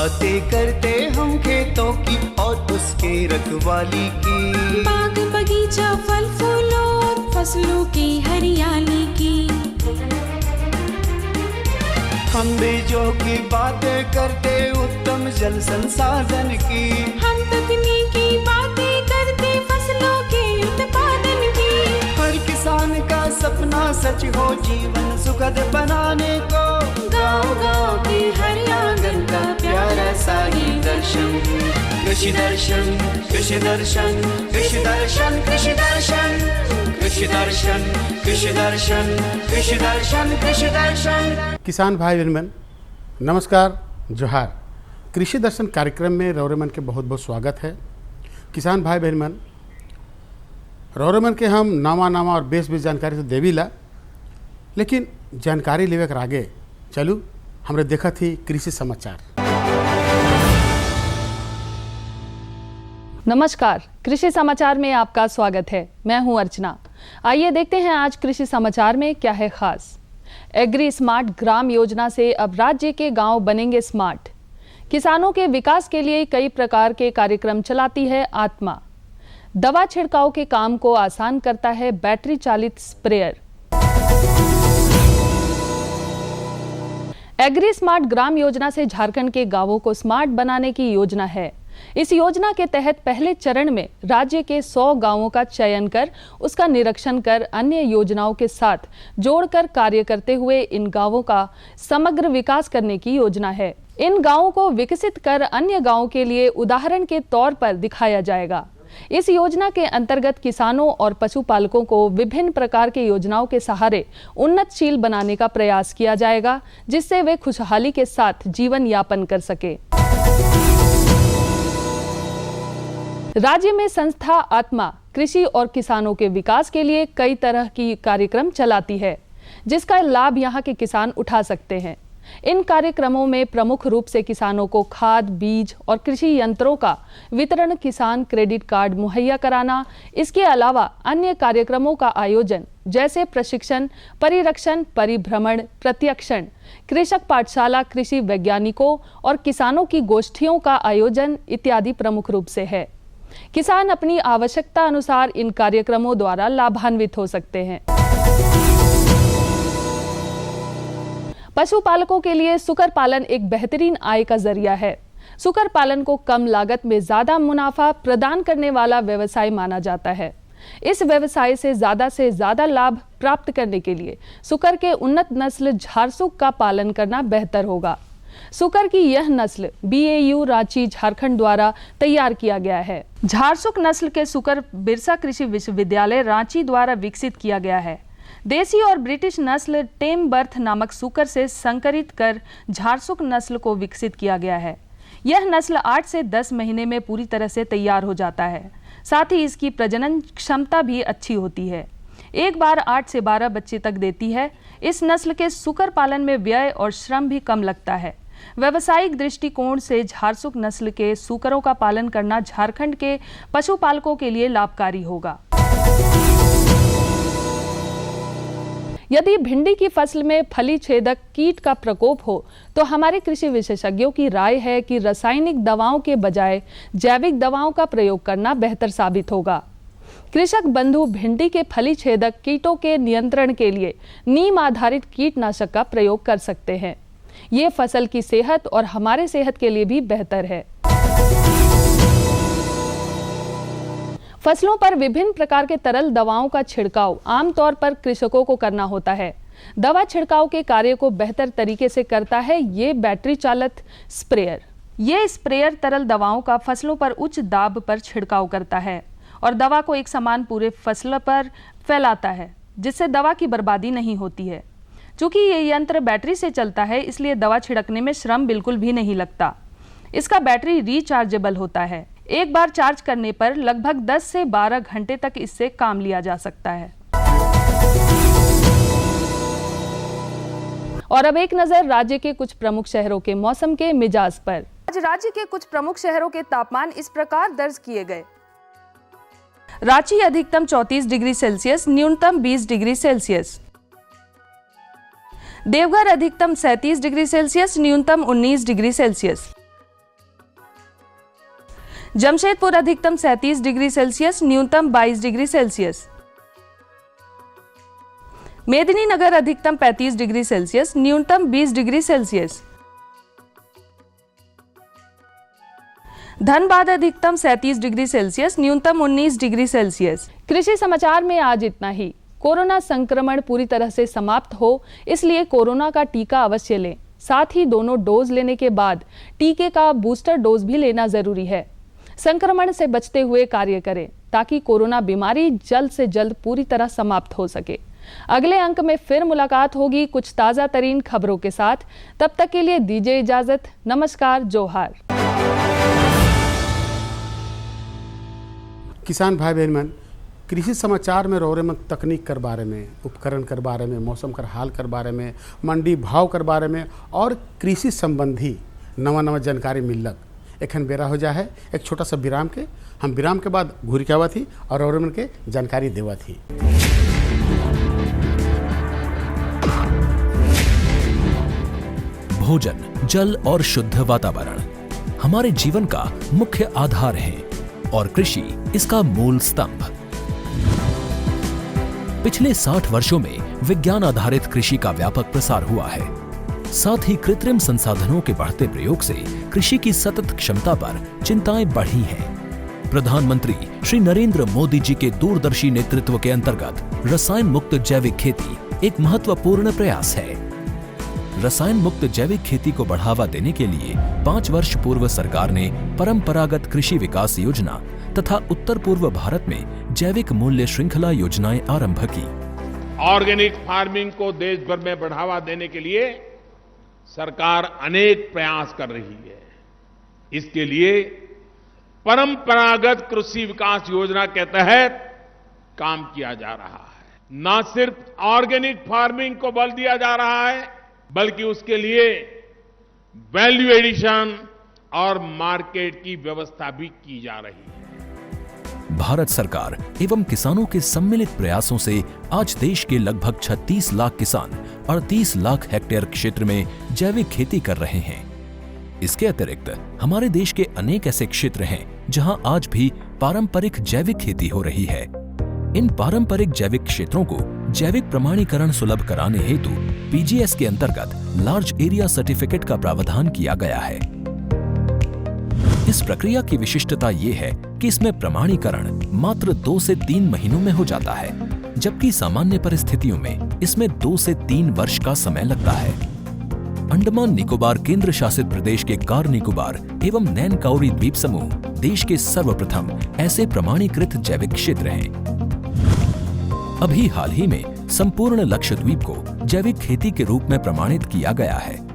बातें करते हम खेतों की और उसके रखवाली की। बाग बगीचा फल फूलों फसलों की हरियाली की। हम बीजों की बातें करते उत्तम जल संसाधन की। हम तकनीकी बातें करते फसलों के उत्पादन की। हर किसान का सपना सच हो जीवन सुखद बनाने को। गाँव-गाँव के हर आंगन का प्यारा सा ही दर्शन। कृषि दर्शन कृषि दर्शन कृषि दर्शन कृषि दर्शन कृषि दर्शन कृषि दर्शन कृषि दर्शन कृषि दर्शन। किसान भाई बहन नमस्कार, जोहार। कृषि दर्शन कार्यक्रम में रौरेमन के बहुत बहुत स्वागत है। किसान भाई बहन रौरेमन के हम नामा और बेस जानकारी तो देवी ला, लेकिन जानकारी लेवे कर आगे चलू हमरे देखा थी कृषि समाचार। नमस्कार, कृषि समाचार में आपका स्वागत है। मैं हूं अर्चना। आइए देखते हैं आज कृषि समाचार में क्या है खास। एग्री स्मार्ट ग्राम योजना से अब राज्य के गांव बनेंगे स्मार्ट। किसानों के विकास के लिए कई प्रकार के कार्यक्रम चलाती है आत्मा। दवा छिड़काव के काम को आसान करता है बैटरी चालित sprayer. Agree smart Gram Yojana से झारखंड के गांवों को स्मार्ट बनाने की योजना है। इस योजना के तहत पहले चरण में राज्य के 100 गांवों का चयन कर उसका निरीक्षण कर अन्य योजनाओं के साथ जोड़कर कार्य करते हुए इन गांवों का समग्र विकास करने की योजना है। इन गांवों को विकसित कर अन्य गांवों के लिए उदाहरण के तौर पर दिखाया जाएगा। इस योजना के अंतर्गत किसानों और पशुपालकों को विभिन्न प्रकार के योजनाओं के सहारे उन्नतशील बनाने का प्रयास किया जाएगा, जिससे वे खुशहाली के साथ जीवन यापन कर सके। राज्य में संस्था आत्मा कृषि और किसानों के विकास के लिए कई तरह की कार्यक्रम चलाती है, जिसका लाभ यहाँ के किसान उठा सकते हैं। इन कार्यक्रमों में प्रमुख रूप से किसानों को खाद, बीज और कृषि यंत्रों का वितरण, किसान क्रेडिट कार्ड मुहैया कराना, इसके अलावा अन्य कार्यक्रमों का आयोजन जैसे प्रशिक्षण, परिरक्षण, परिभ्रमण, प्रत्यक्षण, कृषक पाठशाला, कृषि वैज्ञानिकों और किसानों की गोष्ठियों का आयोजन इत्यादि प्रमुख रूप से है। किसान अपनी आवश्यकता अनुसार इन कार्यक्रमों द्वारा लाभान्वित हो सकते हैं। पशुपालकों के लिए सुकर पालन एक बेहतरीन आय का जरिया है। सुकर पालन को कम लागत में ज्यादा मुनाफा प्रदान करने वाला व्यवसाय माना जाता है। इस व्यवसाय से ज्यादा लाभ प्राप्त करने के लिए सुकर के उन्नत नस्ल झारसुक का पालन करना बेहतर होगा। सुकर की यह नस्ल BAU रांची झारखंड द्वारा तैयार किया गया है। झारसुक नस्ल के सुकर बिरसा कृषि विश्वविद्यालय रांची द्वारा विकसित किया गया है। देसी और ब्रिटिश नस्ल टेम बर्थ नामक सुकर से संकरित कर झारसुक नस्ल को विकसित किया गया है। यह नस्ल 8 से 10 महीने में पूरी तरह से तैयार हो जाता है। साथ ही इसकी प्रजनन क्षमता भी अच्छी होती है। एक बार 8 से 12 बच्चे तक देती है। इस नस्ल के सुकर पालन में व्यय और श्रम भी कम लगता है। व्यावसायिक दृष्टिकोण से झारसुक नस्ल के सुकरों का पालन करना झारखंड के पशुपालकों के लिए लाभकारी होगा। यदि भिंडी की फसल में फली छेदक कीट का प्रकोप हो तो हमारे कृषि विशेषज्ञों की राय है कि रासायनिक दवाओं के बजाय जैविक दवाओं का प्रयोग करना बेहतर साबित होगा। कृषक बंधु भिंडी के फली छेदक कीटों के नियंत्रण के लिए नीम आधारित कीटनाशक का प्रयोग कर सकते हैं। ये फसल की सेहत और हमारे सेहत के लिए भी बेहतर है। फसलों पर विभिन्न प्रकार के तरल दवाओं का छिड़काव आमतौर पर कृषकों को करना होता है। दवा छिड़काव के कार्य को बेहतर तरीके से करता है ये बैटरी चालित स्प्रेयर। ये स्प्रेयर तरल दवाओं का फसलों पर उच्च दाब पर छिड़काव करता है और दवा को एक समान पूरे फसल पर फैलाता है, जिससे दवा की बर्बादी नहीं होती है। चूंकि ये यंत्र बैटरी से चलता है, इसलिए दवा छिड़कने में श्रम बिल्कुल भी नहीं लगता। इसका बैटरी रिचार्जेबल होता है। एक बार चार्ज करने पर लगभग 10 से 12 घंटे तक इससे काम लिया जा सकता है। और अब एक नजर राज्य के कुछ प्रमुख शहरों के मौसम के मिजाज पर। आज राज्य के कुछ प्रमुख शहरों के तापमान इस प्रकार दर्ज किए गए। रांची अधिकतम 34 डिग्री सेल्सियस, न्यूनतम 20 डिग्री सेल्सियस। देवघर अधिकतम 37 डिग्री सेल्सियस, न्यूनतम 19 डिग्री सेल्सियस। जमशेदपुर अधिकतम 37 डिग्री सेल्सियस, न्यूनतम 22 डिग्री सेल्सियस। मेदिनीनगर अधिकतम 35 डिग्री सेल्सियस, न्यूनतम 20 डिग्री सेल्सियस। धनबाद अधिकतम 37 डिग्री सेल्सियस, न्यूनतम 19 डिग्री सेल्सियस। कृषि समाचार में आज इतना ही। कोरोना संक्रमण पूरी तरह से समाप्त हो, इसलिए कोरोना का टीका अवश्य लें। साथ ही दोनों डोज लेने के बाद टीके का बूस्टर डोज भी लेना जरूरी है। संक्रमण से बचते हुए कार्य करें ताकि कोरोना बीमारी जल्द से जल्द पूरी तरह समाप्त हो सके। अगले अंक में फिर मुलाकात होगी कुछ ताजा तरीन खबरों के साथ। तब तक के लिए दीजिए इजाजत। नमस्कार, जोहार। किसान भाई बहन, कृषि समाचार में रोरेमन तकनीक कर बारे में, उपकरण कर बारे में, मौसम कर हाल कर बारे में, मंडी भाव कर बारे में और कृषि संबंधी नवा जानकारी मिलक। एखन बेरा हो जा है एक छोटा सा विराम के। हम विराम के बाद घूर के आवा थी और रोरेमन के जानकारी देवा थी। भोजन, जल और शुद्ध वातावरण हमारे जीवन का मुख्य आधार है और कृषि इसका मूल स्तंभ। पिछले 60 वर्षों में विज्ञान आधारित कृषि का व्यापक प्रसार हुआ है। साथ ही कृत्रिम संसाधनों के बढ़ते प्रयोग से कृषि की सतत क्षमता पर चिंताएं बढ़ी हैं। प्रधानमंत्री श्री नरेंद्र मोदी जी के दूरदर्शी नेतृत्व के अंतर्गत रसायन मुक्त जैविक खेती एक महत्वपूर्ण प्रयास है। रसायन मुक्त जैविक खेती को बढ़ावा देने के लिए 5 वर्ष पूर्व सरकार ने परंपरागत कृषि विकास योजना तथा उत्तर पूर्व भारत में जैविक मूल्य श्रृंखला योजनाएं आरंभ की। ऑर्गेनिक फार्मिंग को देश भर में बढ़ावा देने के लिए सरकार अनेक प्रयास कर रही है। इसके लिए परंपरागत कृषि विकास योजना के तहत काम किया जा रहा है। न सिर्फ ऑर्गेनिक फार्मिंग को बल दिया जा रहा है, बल्कि उसके लिए वैल्यू एडिशन और मार्केट की व्यवस्था भी की जा रही है। भारत सरकार एवं किसानों के सम्मिलित प्रयासों से आज देश के लगभग 36 लाख किसान 38 लाख हेक्टेयर क्षेत्र में जैविक खेती कर रहे हैं। इसके अतिरिक्त हमारे देश के अनेक ऐसे क्षेत्र हैं जहां आज भी पारंपरिक जैविक खेती हो रही है। इन पारंपरिक जैविक क्षेत्रों को जैविक प्रमाणीकरण सुलभ कराने हेतु पीजीएस के अंतर्गत लार्ज एरिया सर्टिफिकेट का प्रावधान किया गया है। इस प्रक्रिया की विशिष्टता ये है कि इसमें प्रमाणीकरण मात्र 2 से 3 महीनों में हो जाता है, जबकि सामान्य परिस्थितियों में इसमें 2 से 3 वर्ष का समय लगता है। अंडमान निकोबार केंद्र शासित प्रदेश के कार निकोबार एवं नैन काउरी द्वीप समूह देश के सर्वप्रथम ऐसे प्रमाणीकृत जैविक क्षेत्र हैं। अभी हाल ही में संपूर्ण लक्षद्वीप को जैविक खेती के रूप में प्रमाणित किया गया है।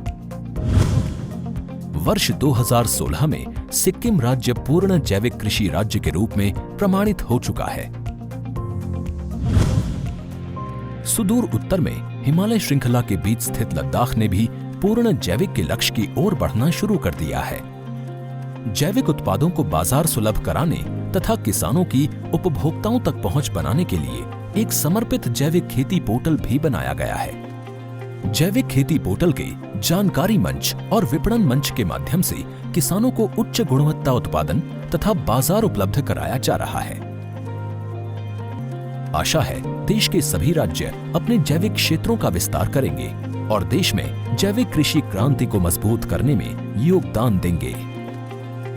वर्ष 2016 में सिक्किम राज्य पूर्ण जैविक कृषि राज्य के रूप में प्रमाणित हो चुका है। सुदूर उत्तर में हिमालय श्रृंखला के बीच स्थित लद्दाख ने भी पूर्ण जैविक के लक्ष्य की ओर बढ़ना शुरू कर दिया है। जैविक उत्पादों को बाजार सुलभ कराने तथा किसानों की उपभोक्ताओं तक पहुंच बनाने के लिए एक समर्पित जैविक खेती पोर्टल भी बनाया गया है। जैविक खेती पोर्टल के जानकारी मंच और विपणन मंच के माध्यम से किसानों को उच्च गुणवत्ता उत्पादन तथा बाजार उपलब्ध कराया जा रहा है। आशा है देश के सभी राज्य अपने जैविक क्षेत्रों का विस्तार करेंगे और देश में जैविक कृषि क्रांति को मजबूत करने में योगदान देंगे।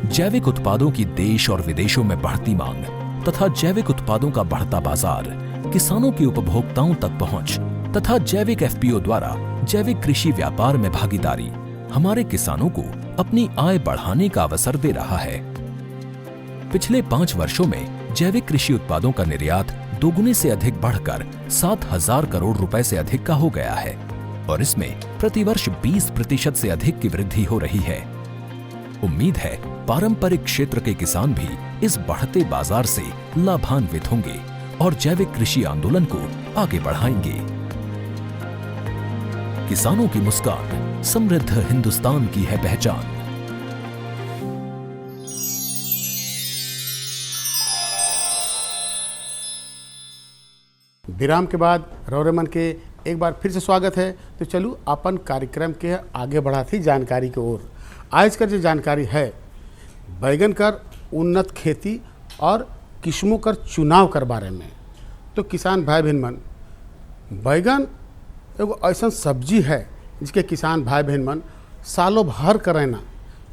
जैविक उत्पादों की देश और विदेशों में बढ़ती मांग तथा जैविक उत्पादों का बढ़ता बाजार, किसानों की उपभोक्ताओं तक पहुंच तथा जैविक एफपीओ द्वारा जैविक कृषि व्यापार में भागीदारी हमारे किसानों को अपनी आय बढ़ाने का अवसर दे रहा है। पिछले 5 वर्षों में जैविक कृषि उत्पादों का निर्यात दोगुने से अधिक बढ़कर 7,000 करोड़ रुपए से अधिक का हो गया है और इसमें प्रतिवर्ष 20% से अधिक की वृद्धि हो रही है। उम्मीद है पारंपरिक क्षेत्र के किसान भी इस बढ़ते बाजार से लाभान्वित होंगे और जैविक कृषि आंदोलन को आगे बढ़ाएंगे। किसानों की मुस्कान समृद्ध हिंदुस्तान की है पहचान। विराम के बाद रौरेमन के एक बार फिर से स्वागत है। तो चलू अपन कार्यक्रम के आगे बढ़ाती जानकारी की ओर। आज का जो जानकारी है, बैगन कर उन्नत खेती और किस्मों कर चुनाव कर बारे में। तो किसान भाई बहन मन, बैगन एगो ऐसा सब्जी है जिसके किसान भाई बहन मन सालों भर करें ना,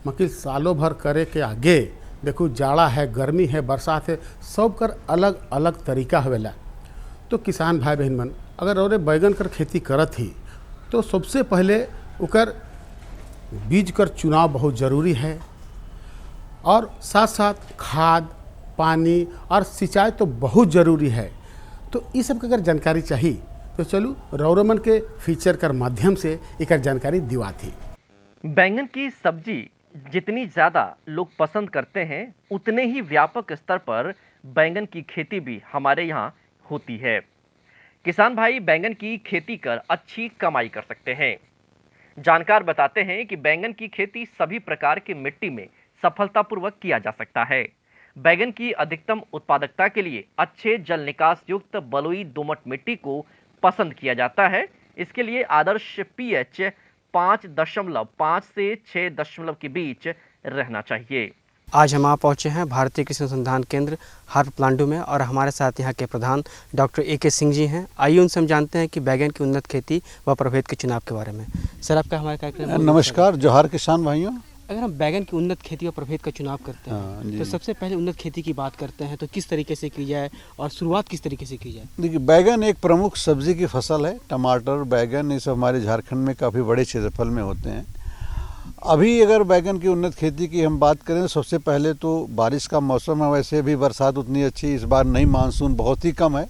मगर सालों भर करे के आगे देखो जाड़ा है, गर्मी है, बरसात है, सब कर अलग अलग तरीका होवेला। तो किसान भाई बहन मन अगर और बैगन कर खेती करत ही तो सबसे पहले उकर बीज कर चुनाव बहुत ज़रूरी है, और साथ साथ खाद, पानी और सिंचाई तो बहुत ज़रूरी है। तो इस सब की अगर जानकारी चाहिए तो चलू रौरमन के फीचर कर माध्यम से एक जानकारी दिवा थी। बैंगन की सब्जी जितनी ज़्यादा लोग पसंद करते हैं उतने ही व्यापक स्तर पर बैंगन की खेती भी हमारे यहाँ होती है। किसान भाई बैंगन की खेती कर अच्छी कमाई कर सकते हैं। जानकार बताते हैं कि बैंगन की खेती सभी प्रकार की मिट्टी में सफलतापूर्वक किया जा सकता है। बैंगन की अधिकतम उत्पादकता के लिए अच्छे जल निकास युक्त बलुई दोमट मिट्टी को पसंद किया जाता है। इसके लिए आदर्श पीएच 5.5 से 6 के बीच रहना चाहिए। आज हम यहाँ पहुँचे हैं भारतीय कृषि अनुसंधान केंद्र हार्प प्लांटू में, और हमारे साथ यहाँ के प्रधान डॉक्टर ए.के. सिंह जी हैं। आइए उनसे हम जानते हैं कि बैगन की उन्नत खेती व प्रभेद के चुनाव के बारे में। सर, आपका हमारे कार्यक्रम में नमस्कार। जोहार किसान भाइयों। अगर हम बैगन की उन्नत खेती व प्रभेद का चुनाव करते हैं तो सबसे पहले उन्नत खेती की बात करते हैं तो किस तरीके से की जाए और शुरुआत किस तरीके से की जाए? देखिए, बैगन एक प्रमुख सब्जी की फसल है। टमाटर, बैगन ये सब हमारे झारखंड में काफ़ी बड़े क्षेत्रफल में होते हैं। अभी अगर बैगन की उन्नत खेती की हम बात करें तो सबसे पहले तो बारिश का मौसम है। वैसे भी बरसात उतनी अच्छी इस बार नहीं, मानसून बहुत ही कम है,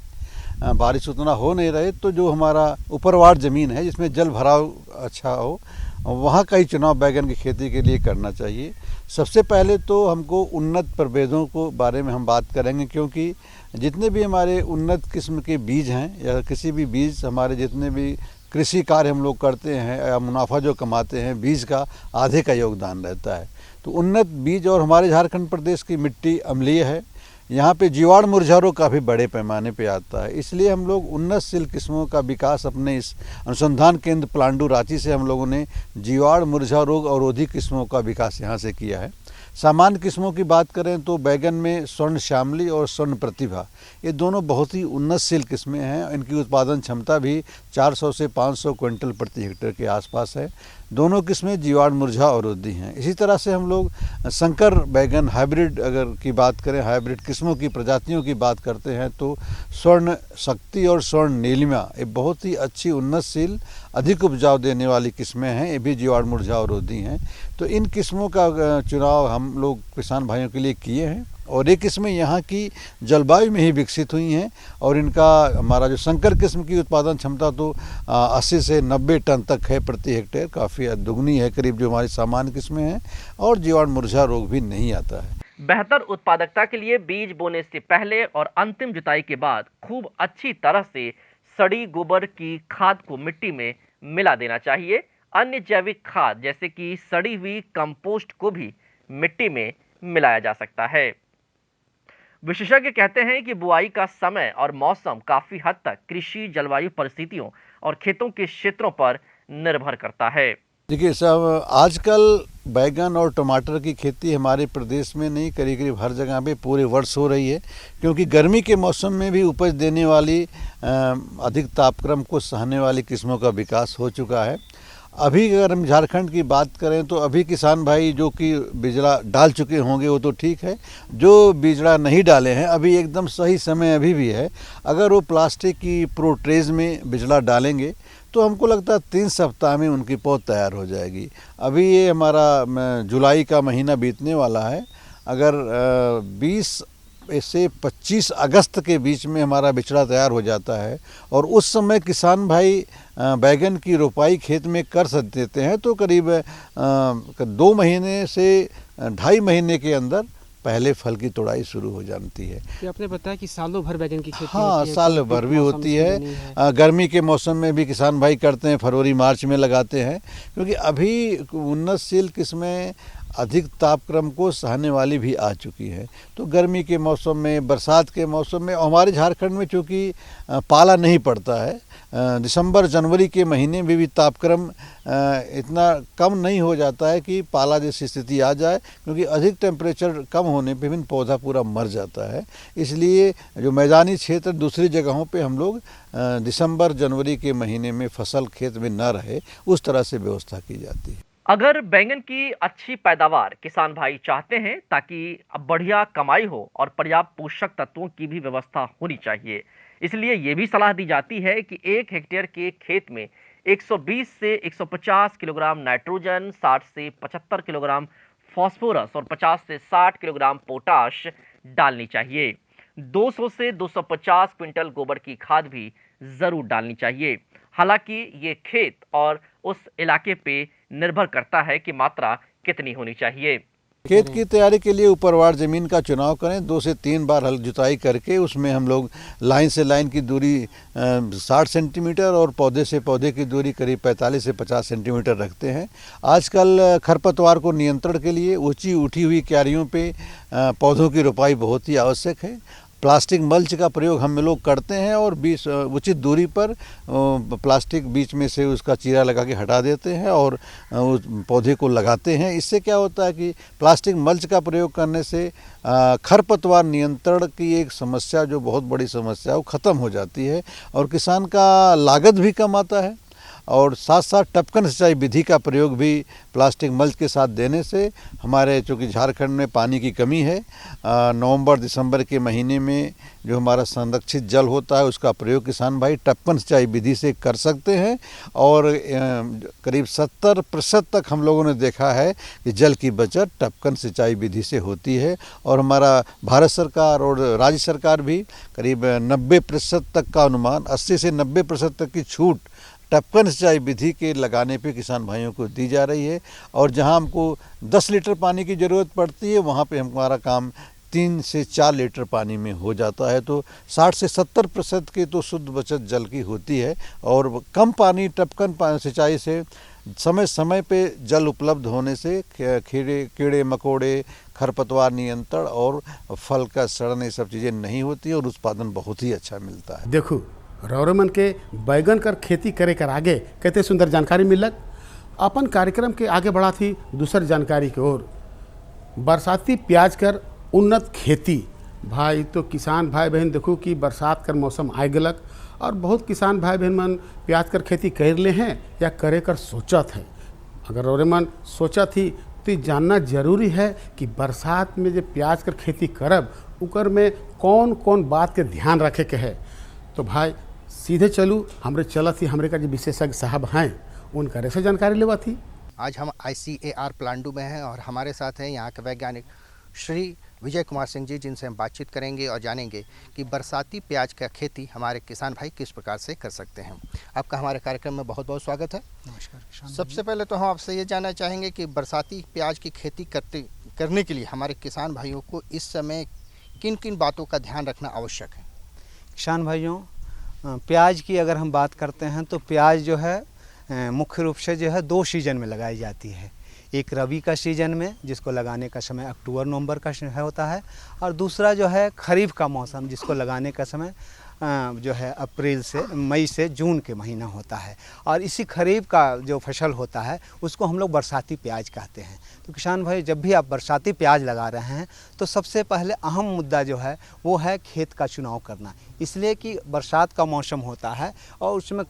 बारिश उतना हो नहीं रहे। तो जो हमारा ऊपरवार ज़मीन है जिसमें जल भराव अच्छा हो, वहाँ का ही चुनाव बैगन की खेती के लिए करना चाहिए। सबसे पहले तो हमको उन्नत प्रभेदों को बारे में हम बात करेंगे, क्योंकि जितने भी हमारे उन्नत किस्म के बीज हैं या किसी भी बीज, हमारे जितने भी कृषि कार्य हम लोग करते हैं या मुनाफा जो कमाते हैं, बीज का आधे का योगदान रहता है। तो उन्नत बीज, और हमारे झारखंड प्रदेश की मिट्टी अम्लीय है, यहाँ पे जीवाणु मुरझा रोग काफ़ी बड़े पैमाने पे आता है। इसलिए हम लोग उन्नतशील किस्मों का विकास अपने इस अनुसंधान केंद्र प्लांडू रांची से हम लोगों ने जीवाणु मुरझा रोग अवरोधी किस्मों का विकास यहाँ से किया है। सामान्य किस्मों की बात करें तो बैगन में स्वर्ण श्यामली और स्वर्ण प्रतिभा, ये दोनों बहुत ही उन्नतशील किस्में हैं। इनकी उत्पादन क्षमता भी 400 से 500 क्विंटल प्रति हेक्टेयर के आसपास है। दोनों किस्में जीवाणु मुरझा अवरोधी हैं। इसी तरह से हम लोग संकर बैगन हाइब्रिड अगर की बात करें, हाइब्रिड किस्मों की प्रजातियों की बात करते हैं तो स्वर्ण शक्ति और स्वर्ण नीलिमा ये बहुत ही अच्छी उन्नतशील अधिक उपजाऊ देने वाली किस्में हैं। ये भी जीवाणु मुरझा अवरोधी हैं। तो इन किस्मों का चुनाव हम लोग किसान भाइयों के लिए किए हैं, और ये किस्में यहाँ की जलवायु में ही विकसित हुई हैं। और इनका हमारा जो संकर किस्म की उत्पादन क्षमता तो 80 से 90 टन तक है प्रति हेक्टेयर, काफ़ी दुगनी है करीब जो हमारी सामान्य किस्में हैं, और जीवाणु मुरझा रोग भी नहीं आता है। बेहतर उत्पादकता के लिए बीज बोने से पहले और अंतिम जुताई के बाद खूब अच्छी तरह से सड़ी गोबर की खाद को मिट्टी में मिला देना चाहिए। अन्य जैविक खाद जैसे कि सड़ी हुई कंपोस्ट को भी मिट्टी में मिलाया जा सकता है। विशेषज्ञ कहते हैं कि बुआई का समय और मौसम काफी हद तक कृषि जलवायु परिस्थितियों और खेतों के क्षेत्रों पर निर्भर करता है। देखिए साहब, आजकल बैगन और टमाटर की खेती हमारे प्रदेश में नहीं, करीब करीब हर जगह पे पूरे वर्ष हो रही है, क्योंकि गर्मी के मौसम में भी उपज देने वाली अधिक तापक्रम को सहने वाली किस्मों का विकास हो चुका है। अभी अगर हम झारखंड की बात करें तो अभी किसान भाई जो कि बिजड़ा डाल चुके होंगे वो तो ठीक है, जो बिजड़ा नहीं डाले हैं अभी एकदम सही समय अभी भी है। अगर वो प्लास्टिक की प्रोट्रेज में बिजड़ा डालेंगे तो हमको लगता है 3 सप्ताह में उनकी पौध तैयार हो जाएगी। अभी ये हमारा जुलाई का महीना बीतने वाला है, अगर 20 से 25 अगस्त के बीच में हमारा बिचड़ा तैयार हो जाता है और उस समय किसान भाई बैगन की रोपाई खेत में कर देते हैं तो करीब 2 महीने से 2.5 महीने के अंदर पहले फल की तोड़ाई शुरू हो जाती है। तो आपने बताया कि सालों भर बैगन की खेती हाँ, होती है, साल भर भी होती है। गर्मी के मौसम में भी किसान भाई करते हैं, फरवरी मार्च में लगाते हैं, क्योंकि अभी उन्नतशील किस्में अधिक तापक्रम को सहने वाली भी आ चुकी है। तो गर्मी के मौसम में, बरसात के मौसम में, हमारे झारखंड में चूँकि पाला नहीं पड़ता है, दिसंबर जनवरी के महीने में भी तापक्रम इतना कम नहीं हो जाता है कि पाला जैसी स्थिति आ जाए, क्योंकि अधिक टेम्परेचर कम होने पे भी पौधा पूरा मर जाता है। इसलिए जो मैदानी क्षेत्र दूसरी जगहों पे हम लोग दिसंबर जनवरी के महीने में फसल खेत में न रहे, उस तरह से व्यवस्था की जाती है। अगर बैंगन की अच्छी पैदावार किसान भाई चाहते हैं ताकि बढ़िया कमाई हो और पर्याप्त पोषक तत्वों की भी व्यवस्था होनी चाहिए, इसलिए ये भी सलाह दी जाती है कि 1 हेक्टेयर के खेत में 120 से 150 किलोग्राम नाइट्रोजन, 60 से 75 किलोग्राम फास्फोरस और 50 से 60 किलोग्राम पोटाश डालनी चाहिए। 200 से 250 क्विंटल गोबर की खाद भी जरूर डालनी चाहिए। हालांकि ये खेत और उस इलाके पे निर्भर करता है कि मात्रा कितनी होनी चाहिए। खेत की तैयारी के लिए ऊपरवार ज़मीन का चुनाव करें, 2 से 3 बार हल जुताई करके उसमें हम लोग लाइन से लाइन की दूरी 60 सेंटीमीटर और पौधे से पौधे की दूरी करीब 45 से 50 सेंटीमीटर रखते हैं। आजकल खरपतवार को नियंत्रण के लिए ऊंची उठी हुई क्यारियों पे पौधों की रोपाई बहुत ही आवश्यक है। प्लास्टिक मल्च का प्रयोग हम लोग करते हैं और बीच उचित दूरी पर प्लास्टिक बीच में से उसका चीरा लगा के हटा देते हैं और उस पौधे को लगाते हैं। इससे क्या होता है कि प्लास्टिक मल्च का प्रयोग करने से खरपतवार नियंत्रण की एक समस्या, जो बहुत बड़ी समस्या है, वो ख़त्म हो जाती है और किसान का लागत भी कम आता है। और साथ साथ टपकन सिंचाई विधि का प्रयोग भी प्लास्टिक मल्च के साथ देने से हमारे, चूँकि झारखंड में पानी की कमी है, नवंबर दिसंबर के महीने में जो हमारा संरक्षित जल होता है उसका प्रयोग किसान भाई टपकन सिंचाई विधि से कर सकते हैं। और करीब 70% तक हम लोगों ने देखा है कि जल की बचत टपकन सिंचाई विधि से होती है। और हमारा भारत सरकार और राज्य सरकार भी करीब 90% तक का अनुमान, 80 से 90% तक की छूट टपकन सिंचाई विधि के लगाने पे किसान भाइयों को दी जा रही है। और जहां हमको 10 लीटर पानी की ज़रूरत पड़ती है, वहां पे हमारा काम 3 से 4 लीटर पानी में हो जाता है। तो 60 से 70% की तो शुद्ध बचत जल की होती है। और कम पानी टपकन सिंचाई से समय समय पे जल उपलब्ध होने से कीड़े मकोड़े, खरपतवार नियंत्रण और फल का सड़न, ये सब चीज़ें नहीं होती और उत्पादन बहुत ही अच्छा मिलता है। देखो रौरेमन के बैगन कर खेती करे कर आगे कहते सुंदर जानकारी मिलक। अपन कार्यक्रम के आगे बढ़ा थी दूसर जानकारी की ओर, बरसाती प्याज कर उन्नत खेती। भाई तो किसान भाई बहन देखो कि बरसात कर मौसम आ गलक और बहुत किसान भाई बहन मन प्याज कर खेती कर ले हैं या करे कर सोचत है। अगर रौरेमन सोचा थी तो ये जानना जरूरी है कि बरसात में जो प्याज कर खेती करब उकर में कौन कौन बात के ध्यान रखे के है। तो भाई सीधे चलूँ, हमरे चलत ही हमरे का जो विशेषज्ञ साहब हैं उनका से जानकारी लेवा थी। आज हम ICAR प्लांडू में हैं और हमारे साथ हैं यहाँ के वैज्ञानिक श्री विजय कुमार सिंह जी, जिनसे हम बातचीत करेंगे और जानेंगे कि बरसाती प्याज का खेती हमारे किसान भाई किस प्रकार से कर सकते हैं। आपका हमारे कार्यक्रम में बहुत बहुत स्वागत है। नमस्कार। सबसे पहले तो हम आपसे ये जानना चाहेंगे कि बरसाती प्याज की खेती करने के लिए हमारे किसान भाइयों को इस समय किन किन बातों का ध्यान रखना आवश्यक है। किसान भाइयों, प्याज की अगर हम बात करते हैं तो प्याज जो है मुख्य रूप से जो है 2 सीजन में लगाई जाती है। एक रबी का सीजन में, जिसको लगाने का समय अक्टूबर नवंबर का होता है, और दूसरा जो है खरीफ का मौसम, जिसको लगाने का समय जो है अप्रैल से मई से जून के महीना होता है। और इसी खरीफ का जो फसल होता है उसको हम लोग बरसाती प्याज कहते हैं। तो किसान भाई, जब भी आप बरसाती प्याज लगा रहे हैं तो सबसे पहले अहम मुद्दा जो है वो है खेत का चुनाव करना। इसलिए कि बरसात का मौसम होता है और उसमें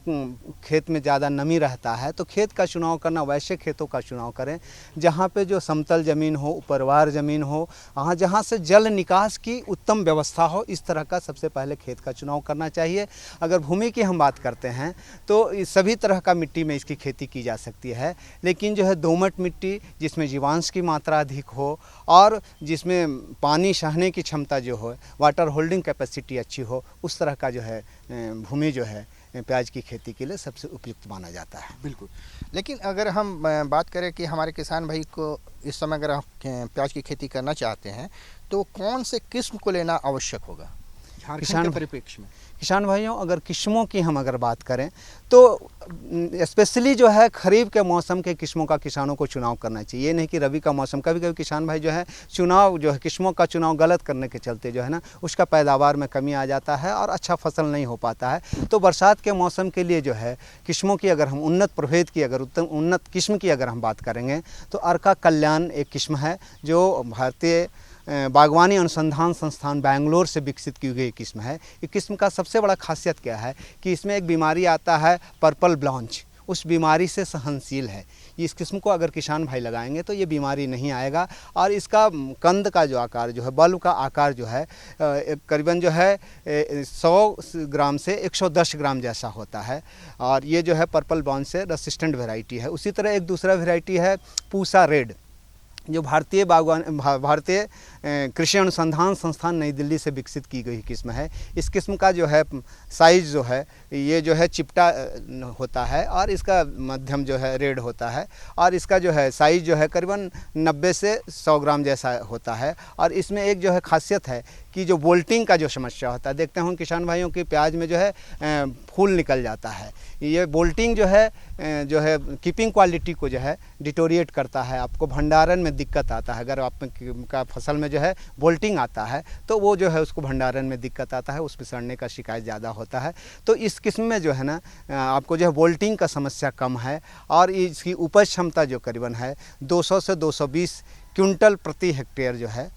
खेत में ज़्यादा नमी रहता है, तो खेत का चुनाव करना, वैसे खेतों का चुनाव करें जहाँ पे जो समतल ज़मीन हो, ऊपरवार ज़मीन हो, जहाँ से जल निकास की उत्तम व्यवस्था हो, इस तरह का सबसे पहले खेत का चुनाव करना चाहिए। अगर भूमि की हम बात करते हैं तो सभी तरह का मिट्टी में इसकी खेती की जा सकती है, लेकिन जो है दोमट मिट्टी, जिसमें जीवांश की मात्रा अधिक हो और जिसमें पानी सहने की क्षमता जो हो, वाटर होल्डिंग कैपेसिटी अच्छी हो, उस तरह का जो है भूमि जो है प्याज की खेती के लिए सबसे उपयुक्त माना जाता है। बिल्कुल। लेकिन अगर हम बात करें कि हमारे किसान भाई को इस समय अगर हम प्याज की खेती करना चाहते हैं तो कौन से किस्म को लेना आवश्यक होगा। झारखंड के परिप्रेक्ष्य में किसान भाइयों, अगर किस्मों की हम अगर बात करें तो स्पेशली जो है खरीफ के मौसम के किस्मों का किसानों को चुनाव करना चाहिए। ये नहीं कि रबी का मौसम, कभी कभी किसान भाई जो है चुनाव जो है किस्मों का चुनाव गलत करने के चलते जो है ना उसका पैदावार में कमी आ जाता है और अच्छा फसल नहीं हो पाता है। तो बरसात के मौसम के लिए जो है किस्मों की अगर हम उन्नत प्रभेद की अगर उन्नत किस्म की अगर हम बात करेंगे तो अर्का कल्याण एक किस्म है जो भारतीय बागवानी अनुसंधान संस्थान बैंगलोर से विकसित की गई किस्म है। इस किस्म का सबसे बड़ा खासियत क्या है कि इसमें एक बीमारी आता है पर्पल ब्लॉन्च, उस बीमारी से सहनशील है। इस किस्म को अगर किसान भाई लगाएंगे तो ये बीमारी नहीं आएगा और इसका कंद का जो आकार जो है, बल्ब का आकार जो है करीबन जो है 100 ग्राम से 110 ग्राम जैसा होता है और ये जो है पर्पल ब्लॉन्च से रेसिस्टेंट वैरायटी है। उसी तरह एक दूसरा वैरायटी है पूसा रेड जो भारतीय कृषि अनुसंधान संस्थान नई दिल्ली से विकसित की गई किस्म है। इस किस्म का जो है साइज़ जो है ये जो है चिपटा होता है और इसका मध्यम जो है रेड होता है और इसका जो है साइज़ जो है करीबन 90 से 100 ग्राम जैसा होता है। और इसमें एक जो है खासियत है कि जो बोल्टिंग का जो समस्या होता है, देखते हैं किसान भाइयों की प्याज में जो है फूल निकल जाता है, ये बोल्टिंग जो है कीपिंग क्वालिटी को जो है डिटोरिएट करता है, आपको भंडारण में दिक्कत आता है। अगर आप का फसल में जो है बोल्टिंग आता है तो वो जो है उसको भंडारण में दिक्कत आता है, उसमें सड़ने का शिकायत ज़्यादा होता है। तो इस किस्म में जो है ना आपको जो है बोल्टिंग का समस्या कम है और इसकी उपज क्षमता जो करीबन है 200 से 220 क्विंटल प्रति हेक्टेयर जो है।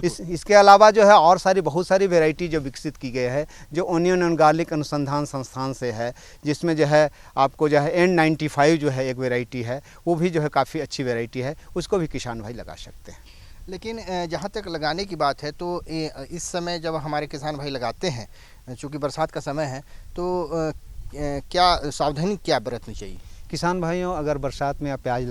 इसके अलावा जो है और बहुत सारी वैरायटी जो विकसित की गई है जो ओनियन एंड गार्लिक अनुसंधान संस्थान से है, जिसमें जो है आपको जो है N95 जो है एक वैरायटी है, वो भी जो है काफ़ी अच्छी वैरायटी है, उसको भी किसान भाई लगा सकते हैं। लेकिन जहाँ तक लगाने की बात है तो इस समय जब हमारे किसान भाई लगाते हैं, चूँकि बरसात का समय है, तो क्या सावधानी क्या बरतनी चाहिए? किसान भाइयों, अगर बरसात में आप प्याज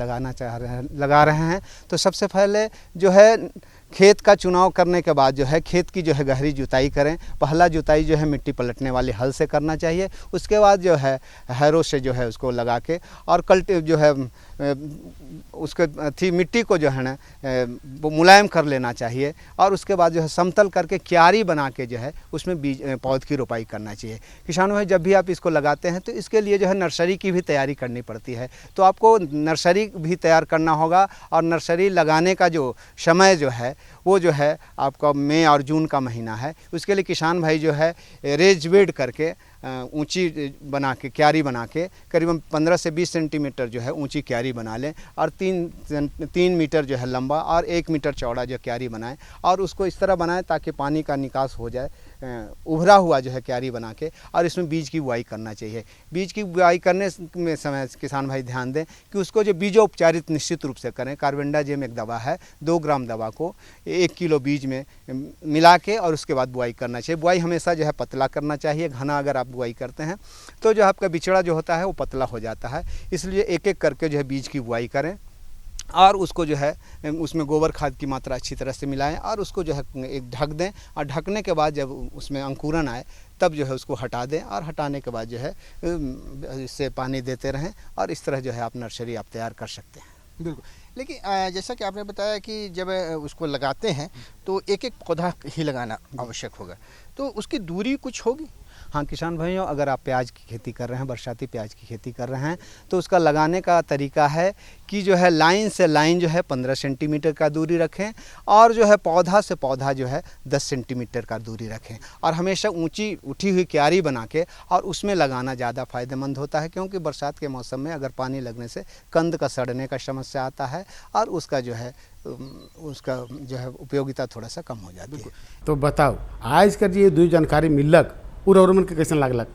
लगा रहे हैं तो सबसे पहले जो है खेत का चुनाव करने के बाद जो है खेत की जो है गहरी जुताई करें। पहला जुताई जो है मिट्टी पलटने वाले हल से करना चाहिए, उसके बाद जो है हैरो से जो है उसको लगा के और जो है उसके मिट्टी को जो है ना वो मुलायम कर लेना चाहिए और उसके बाद जो है समतल करके क्यारी बना के जो है उसमें बीज पौध की रोपाई करना चाहिए। किसानों भाई, जब भी आप इसको लगाते हैं तो इसके लिए जो है नर्सरी की भी तैयारी करनी पड़ती है, तो आपको नर्सरी भी तैयार करना होगा और नर्सरी लगाने का जो समय जो है वो जो है आपका मई और जून का महीना है। उसके लिए किसान भाई जो है रेज बेड करके ऊंची बना के क्यारी बना के करीबन 15 से 20 सेंटीमीटर जो है ऊंची क्यारी बना लें और 3 मीटर जो है लंबा और 1 मीटर चौड़ा जो क्यारी बनाएं और उसको इस तरह बनाएं ताकि पानी का निकास हो जाए, उभरा हुआ जो है क्यारी बना के, और इसमें बीज की बुआई करना चाहिए। बीज की बुआई करने में समय किसान भाई ध्यान दें कि उसको जो बीजोपचारित निश्चित रूप से करें। कार्बेंडाजिम एक दवा है, 2 ग्राम दवा को 1 किलो बीज में मिला के और उसके बाद बुआई करना चाहिए। बुआई हमेशा जो है पतला करना चाहिए, घना अगर आप बुआई करते हैं तो जो आपका बिचड़ा जो होता है वो पतला हो जाता है। इसलिए एक एक करके जो है बीज की बुआई करें और उसको जो है उसमें गोबर खाद की मात्रा अच्छी तरह से मिलाएं और उसको जो है एक ढक दें और ढकने के बाद जब उसमें अंकुरन आए तब जो है उसको हटा दें और हटाने के बाद जो है इससे पानी देते रहें और इस तरह जो है आप नर्सरी आप तैयार कर सकते हैं। बिल्कुल। लेकिन जैसा कि आपने बताया कि जब उसको लगाते हैं तो एक एक पौधा ही लगाना आवश्यक होगा, तो उसकी दूरी कुछ होगी? हाँ किसान भाइयों, अगर आप प्याज की खेती कर रहे हैं, बरसाती प्याज की खेती कर रहे हैं, तो उसका लगाने का तरीका है कि जो है लाइन से लाइन जो है 15 सेंटीमीटर का दूरी रखें और जो है पौधा से पौधा जो है 10 सेंटीमीटर का दूरी रखें और हमेशा ऊंची उठी हुई क्यारी बना के और उसमें लगाना ज़्यादा फ़ायदेमंद होता है, क्योंकि बरसात के मौसम में अगर पानी लगने से कंद का सड़ने का समस्या आता है और उसका जो है उपयोगिता थोड़ा सा कम हो जाती है। तो बताओ, आज कर ये 2 जानकारी मिलक पूरा रौरमन के कैसन लागलक?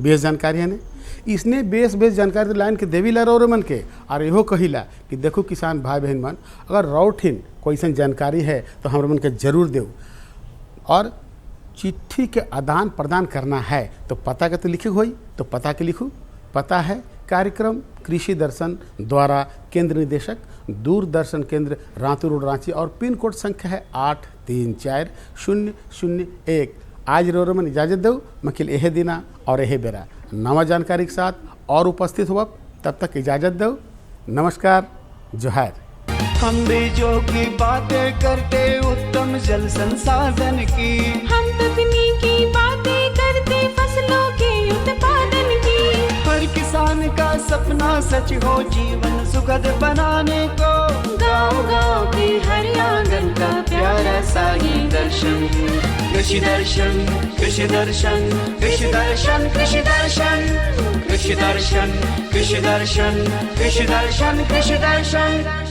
बेस जानकारी है ने, इसने बेस जानकारी तो लाइन के देवी ला रौरमन के और इहो कहिला कि देखो किसान भाई बहन मन, अगर रौठिन कोई ऐसा जानकारी है तो हम मन के जरूर देव। और चिट्ठी के आदान प्रदान करना है तो पता के तो लिखे हुई, तो पता के लिखू। पता है कार्यक्रम कृषि दर्शन द्वारा केंद्र निदेशक दूरदर्शन केंद्र रांतू रोड रांची और पिन कोड संख्या है 834001। आज रौरमन इजाज़त दो, मखिल एहे दिना और एहे बेरा नवा जानकारी के साथ और उपस्थित हुआ। तब तक इजाज़त दो, नमस्कार, जोहार। हम बीजों की बातें करते उत्तम जल संसाधन की, हम तकनीक का सपना सच हो, जीवन सुखद बनाने को। गाँव-गाँव के हर आंगन का प्यारा सा ये दर्शन। कृषि दर्शन, कृषि दर्शन, कृषि दर्शन, कृषि दर्शन, कृषि दर्शन, कृषि दर्शन, कृषि दर्शन, कृषि दर्शन।